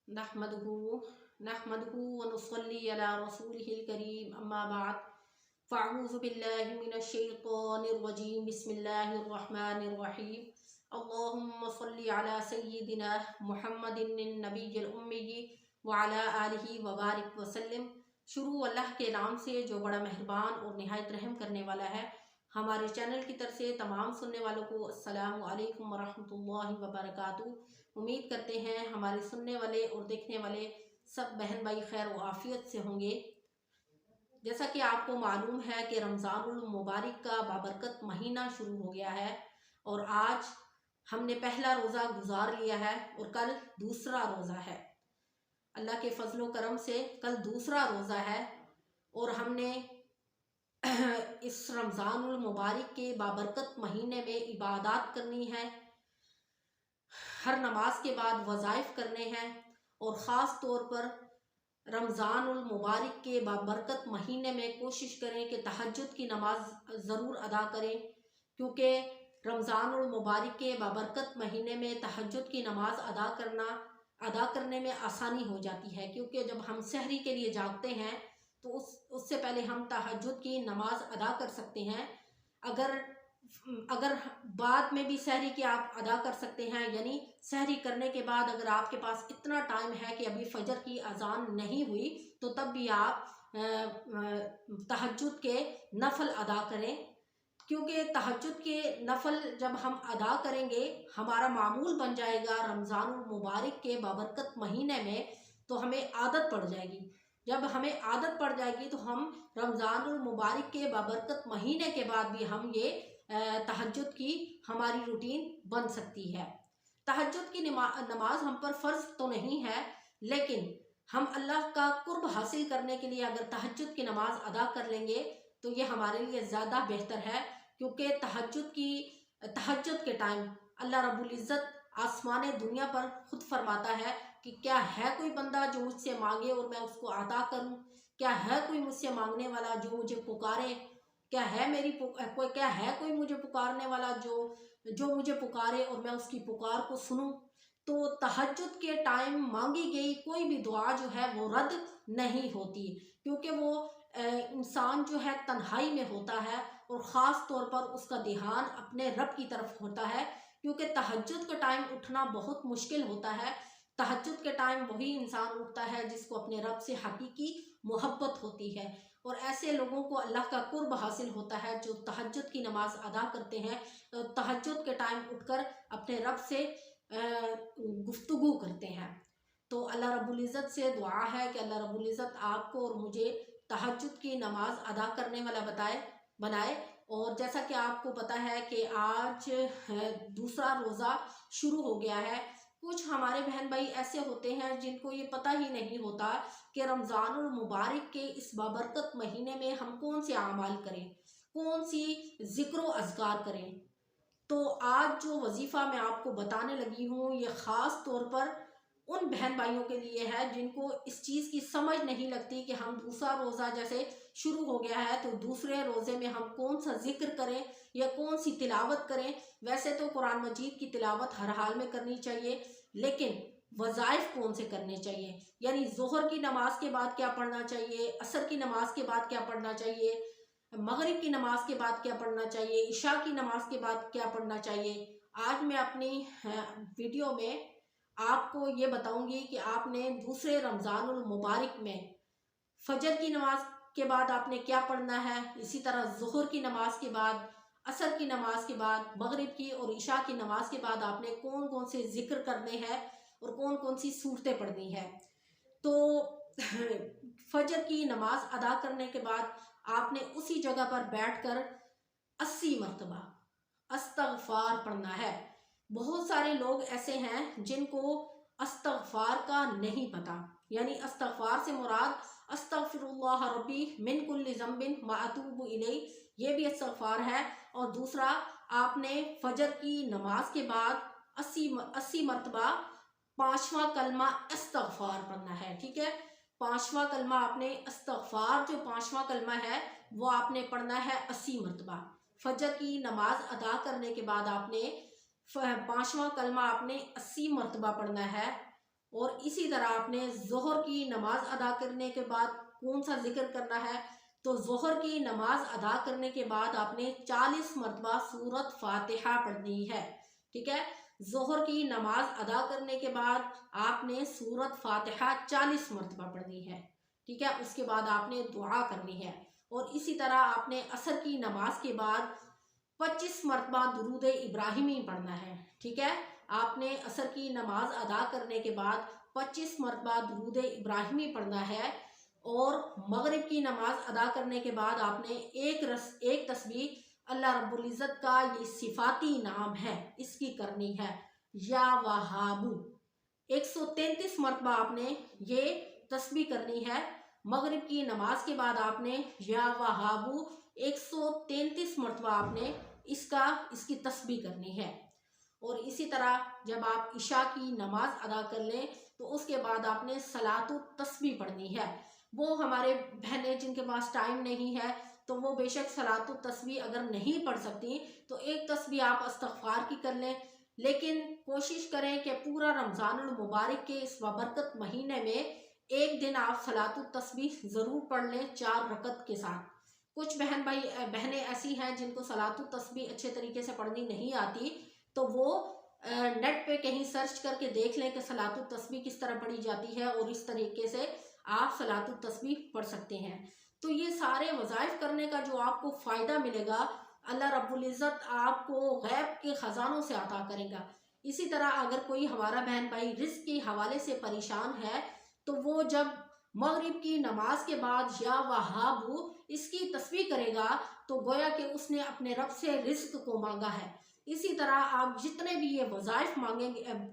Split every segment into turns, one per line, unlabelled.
नहमदहू नहमदहू व नुसल्ली अला रसूलिहिल करीम अम्मा बाद फ़अऊज़ु बिल्लाहि मिनश शैतानिर रजीम बिस्मिल्लाहिर रहमानिर रहीम अल्लाहुम्मा सल्लि अला सय्यिदिना मुहम्मदिन नबिय्यिल उम्मी व अला आलिहि व बारिक व सल्लिम। शुरू अल्लाह के नाम से जो बड़ा मेहरबान और निहायत रहम करने वाला है। हमारे चैनल की तरफ से तमाम सुनने वालों को अस्सलामु अलैकुम व रहमतुल्लाहि व बरकातुहू। उम्मीद करते हैं हमारे सुनने वाले और देखने वाले सब बहन भाई खैर व आफियत से होंगे। जैसा कि आपको मालूम है कि रमज़ानुल मुबारक का बाबरकत महीना शुरू हो गया है और आज हमने पहला रोज़ा गुजार लिया है और कल दूसरा रोज़ा है। अल्लाह के फजलो करम से कल दूसरा रोज़ा है और हमने इस रमज़ानुल मुबारक के बाबरकत महीने में इबादत करनी है, हर नमाज के बाद वज़ाइफ करने हैं और ख़ास तौर पर रमज़ानुल मुबारक के बाबरकत महीने में कोशिश करें कि तहज्जुद की नमाज ज़रूर अदा करें, क्योंकि रमज़ानुल मुबारक के बाबरकत महीने में तहज्जुद की नमाज अदा करने में आसानी हो जाती है। क्योंकि जब हम सहरी के लिए जागते हैं तो उससे पहले हम तहज्जुद की नमाज अदा कर सकते हैं। अगर बाद में भी सहरी की आप अदा कर सकते हैं, यानी सहरी करने के बाद अगर आपके पास इतना टाइम है कि अभी फजर की अजान नहीं हुई तो तब भी आप तहज्जुद के नफल अदा करें, क्योंकि तहज्जुद के नफल जब हम अदा करेंगे हमारा मामूल बन जाएगा रमज़ानुल मुबारक के बाबरकत महीने में, तो हमें आदत पड़ जाएगी। जब हमें आदत पड़ जाएगी तो हम रमज़ानुल मुबारक के बाबरकत महीने के बाद भी हम ये तहज्जुद की हमारी रूटीन बन सकती है। तहज्जुद की नमाज हम पर फ़र्ज तो नहीं है, लेकिन हम अल्लाह का कुर्ब हासिल करने के लिए अगर तहज्जुद की नमाज अदा कर लेंगे तो ये हमारे लिए ज़्यादा बेहतर है। क्योंकि तहज्जुद के टाइम अल्लाह रब्बुल इज़्ज़त आसमान दुनिया पर खुद फरमाता है कि क्या है कोई बंदा जो मुझसे मांगे और मैं उसको अता करूं, क्या है कोई मुझसे मांगने वाला जो मुझे पुकारे, क्या है कोई मुझे पुकारने वाला जो मुझे पुकारे और मैं उसकी पुकार को सुनूं। तो तहज्जुद के टाइम मांगी गई कोई भी दुआ जो है वो रद्द नहीं होती, क्योंकि वो इंसान जो है तन्हाई में होता है और ख़ास तौर पर उसका ध्यान अपने रब की तरफ होता है। क्योंकि तहज्जुद का टाइम उठना बहुत मुश्किल होता है। तहज्जुद के टाइम वही इंसान उठता है जिसको अपने रब से हकीकी मोहब्बत होती है, और ऐसे लोगों को अल्लाह का कुर्ब हासिल होता है जो तहज्जुद की नमाज अदा करते हैं, तहज्जुद के टाइम उठकर अपने रब से गुफ्तगू करते हैं। तो अल्लाह रब्बुल इज़्ज़त से दुआ है कि अल्लाह रब्बुल इज़्ज़त आपको और मुझे तहज्जुद की नमाज अदा करने वाला बनाए। और जैसा कि आपको पता है कि आज दूसरा रोज़ा शुरू हो गया है। कुछ हमारे बहन भाई ऐसे होते हैं जिनको ये पता ही नहीं होता कि रमज़ानुल मुबारक के इस बाबरकत महीने में हम कौन से आमाल करें, कौन सी ज़िक्र व अज़कार करें। तो आज जो वजीफ़ा मैं आपको बताने लगी हूँ ये ख़ास तौर पर उन बहन भाइयों के लिए है जिनको इस चीज़ की समझ नहीं लगती कि हम दूसरा रोज़ा जैसे शुरू हो गया है तो दूसरे रोज़े में हम कौन सा जिक्र करें या कौन सी तिलावत करें। वैसे तो कुरान मजीद की तिलावत हर हाल में करनी चाहिए, लेकिन वज़ाइफ कौन से करने चाहिए, यानी ज़ोहर की नमाज के बाद क्या पढ़ना चाहिए, असर की नमाज के बाद क्या पढ़ना चाहिए, मगरिब की नमाज के बाद क्या पढ़ना चाहिए, इशा की नमाज के बाद क्या पढ़ना चाहिए। आज मैं अपनी वीडियो में आपको ये बताऊंगी कि आपने दूसरे रमज़ानुल मुबारक में फजर की नमाज के बाद आपने क्या पढ़ना है, इसी तरह ज़ुहर की नमाज के बाद, असर की नमाज के बाद, मगरिब की और इशा की नमाज के बाद आपने कौन कौन से ज़िक्र करने हैं और कौन कौन सी सूरतें पढ़नी है। तो फजर की नमाज अदा करने के बाद आपने उसी जगह पर बैठकर 80 मरतबा अस्तगफार पढ़ना है। बहुत सारे लोग ऐसे हैं जिनको अस्तगफार का नहीं पता, यानी अस्तगफार से मुराद अस्तगफिरुल्लाह रब्बी मिन कुल्लि ज़ंबिन व अतूबु इलैह, ये भी इस्तगफार है। और दूसरा, आपने फजर की नमाज के बाद 80 मरतबा पांचवा कलमा इस्तगफार पढ़ना है। ठीक है, पांचवा कलमा आपने इस्तगफार जो पांचवा कलमा है वो आपने पढ़ना है 80 मरतबा। फजर की नमाज अदा करने के बाद आपने पांचवा कलमा आपने 80 मरतबा पढ़ना है। और इसी तरह आपने ज़ोहर की नमाज अदा करने के बाद कौन सा जिक्र करना है, तो ज़ोहर की नमाज अदा करने के बाद आपने 40 मरतबा सूरत फातिहा पढ़नी है। ठीक है, ज़ोहर की नमाज अदा करने के बाद आपने सूरत फातिहा 40 मरतबा पढ़नी है। ठीक है, उसके बाद आपने दुआ करनी है। और इसी तरह आपने असर की नमाज के बाद 25 मरतबा दुरूद इब्राहिमी पढ़ना है। ठीक है, आपने असर की नमाज अदा करने के बाद 25 मरतबा दुरूद इब्राहिमी पढ़ना है। और मगरिब की नमाज अदा करने के बाद आपने एक तस्बीह अल्लाह रब्बुल इज़्ज़त का ये सिफाती नाम है इसकी करनी है, या वहाबू। 133 मरतबा आपने ये तस्बीह करनी है। मगरिब की नमाज के बाद आपने या वहाबू 133 मरतबा आपने इसकी तस्बीह करनी है। और इसी तरह जब आप इशा की नमाज अदा कर लें तो उसके बाद आपने सलातु तस्बीह पढ़नी है। वो हमारे बहनें जिनके पास टाइम नहीं है तो वो बेशक सलातु तस्बीह अगर नहीं पढ़ सकती तो एक तस्बीह आप इस्तग़फ़ार की कर लें, लेकिन कोशिश करें कि पूरा रमज़ानुल मुबारक के इस बाबरकत महीने में एक दिन आप सलातु तस्बीह ज़रूर पढ़ लें 4 रकत के साथ। कुछ बहनें ऐसी हैं जिनको सलातु तस्बीह अच्छे तरीके से पढ़नी नहीं आती, तो वो नेट पे कहीं सर्च करके देख लें कि सलातु तस्बीह किस तरह पढ़ी जाती है और इस तरीके से आप सलातु तस्बीह पढ़ सकते हैं। तो ये सारे वज़ाइफ करने का जो आपको फ़ायदा मिलेगा, अल्लाह रब्बुल इज़्ज़त आपको गैब के ख़जानों से अता करेगा। इसी तरह अगर कोई हमारा बहन भाई रिज़्क़ के हवाले से परेशान है तो वो जब मगरिब की नमाज के बाद या वहाबू इसकी तस्बीह करेगा तो गोया कि उसने अपने रब से रिज़्क़ को मांगा है। इसी तरह आप जितने भी ये वज़ाइफ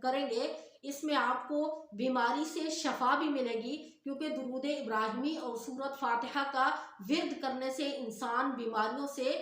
करेंगे इसमें आपको बीमारी से शफा भी मिलेगी, क्योंकि दुरूद इब्राहिमी और सूरत फातिहा का विर्द करने से इंसान बीमारियों से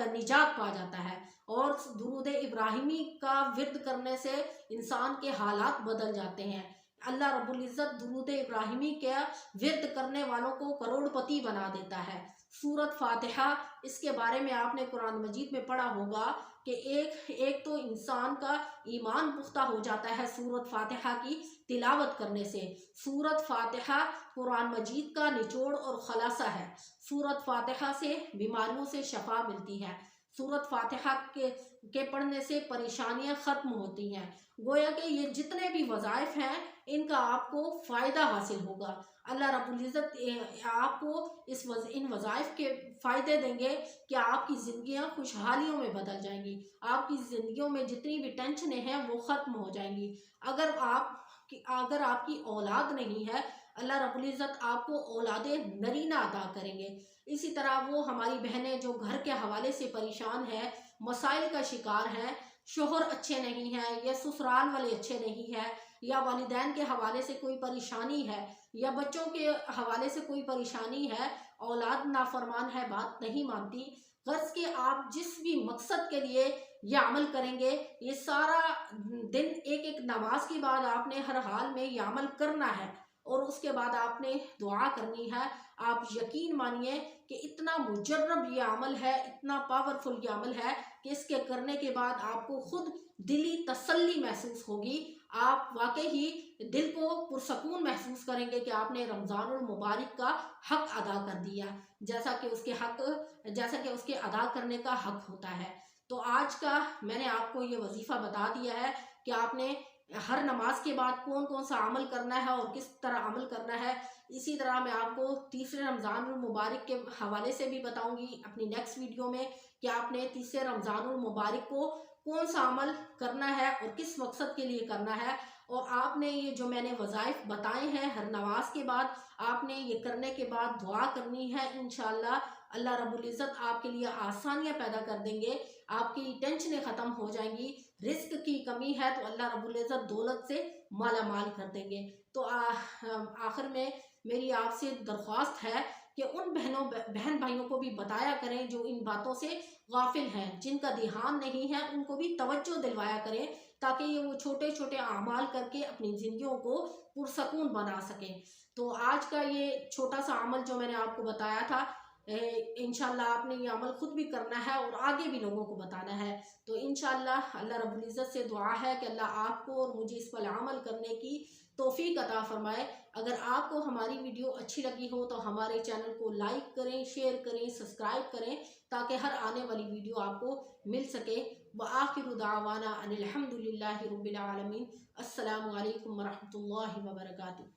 निजात पा जाता है। और दुरूद इब्राहिमी का विर्द करने से इंसान के हालात बदल जाते हैं। अल्लाह रब्बुल इज़्ज़त दुरूद इब्राहिमी के विर्द करने वालों को करोड़पति बना देता है। सूरत फातिहा, इसके बारे में आपने कुरान मजीद में पढ़ा होगा कि एक तो इंसान का ईमान पुख्ता हो जाता है सूरत फातिहा की तिलावत करने से। सूरत फातिहा कुरान मजीद का निचोड़ और खलासा है। सूरत फातिहा से बीमारियों से शफा मिलती है। सूरत फातिहा के पढ़ने से परेशानियां ख़त्म होती हैं। गोया कि ये जितने भी वज़ाइफ हैं इनका आपको फ़ायदा हासिल होगा। अल्लाह रब्बुल इज़्ज़त आपको इन वज़ाइफ के फ़ायदे देंगे कि आपकी ज़िंदगियां खुशहालियों में बदल जाएंगी। आपकी ज़िंदगियों में जितनी भी टेंशनें हैं वो ख़त्म हो जाएंगी। अगर आपकी औलाद नहीं है, अल्लाह रब्बुल इज़्ज़त आपको औलादे नरीना अता करेंगे। इसी तरह वो हमारी बहनें जो घर के हवाले से परेशान है, मसाइल का शिकार हैं, शोहर अच्छे नहीं हैं या ससुराल वाले अच्छे नहीं हैं, या वालिदैन के हवाले से कोई परेशानी है, या बच्चों के हवाले से कोई परेशानी है, औलाद नाफरमान है, बात नहीं मानती, गर्ज के आप जिस भी मकसद के लिए ये अमल करेंगे, ये सारा दिन एक एक नमाज के बाद आपने हर हाल में ये अमल करना है और उसके बाद आपने दुआ करनी है। आप यकीन मानिए कि इतना मुजर्रब ये अमल है, इतना पावरफुल ये अमल है कि इसके करने के बाद आपको खुद दिली तसल्ली महसूस होगी। आप वाकई ही दिल को पुरसकून महसूस करेंगे कि आपने रमज़ानुल मुबारक का हक अदा कर दिया, जैसा कि उसके अदा करने का हक होता है। तो आज का मैंने आपको ये वजीफ़ा बता दिया है कि आपने हर नमाज के बाद कौन कौन सा अमल करना है और किस तरह अमल करना है। इसी तरह मैं आपको तीसरे रमज़ानुल मुबारक के हवाले से भी बताऊंगी अपनी नेक्स्ट वीडियो में कि आपने तीसरे रमज़ानुल मुबारक को कौन सा अमल करना है और किस मकसद के लिए करना है। और आपने ये जो मैंने वज़ाइफ बताए हैं हर नमाज के बाद आपने ये करने के बाद दुआ करनी है। इंशाअल्लाह अल्लाह रब्बुल इज़्ज़त आपके लिए आसानियाँ पैदा कर देंगे, आपकी टेंशनें ख़त्म हो जाएंगी। रिस्क की कमी है तो अल्लाह रब्बुल इज़्ज़त दौलत से माला माल कर देंगे। तो आखिर में मेरी आपसे दरख्वास्त है कि उन बहन भाइयों को भी बताया करें जो इन बातों से गाफिल हैं, जिनका ध्यान नहीं है, उनको भी तवज्जो दिलवाया करें ताकि ये वो छोटे छोटे अमाल करके अपनी ज़िंदगियों को पुरसकून बना सकें। तो आज का ये छोटा सा अमल जो मैंने आपको बताया था, इंशाल्लाह आपने ये अमल खुद भी करना है और आगे भी लोगों को बताना है। तो इंशाल्लाह अल्लाह रब्बुल इज़्ज़त से दुआ है कि अल्लाह आपको और मुझे इस पर अमल करने की तौफीक अता फरमाए। अगर आपको हमारी वीडियो अच्छी लगी हो तो हमारे चैनल को लाइक करें, शेयर करें, सब्सक्राइब करें, ताकि हर आने वाली वीडियो आपको मिल सके। व आखिरु दावाना अनिल हम्दुलिल्लाहि रब्बिल आलमीन। अस्सलामु अलैकुम व रहमतुल्लाहि व बरकातुहू।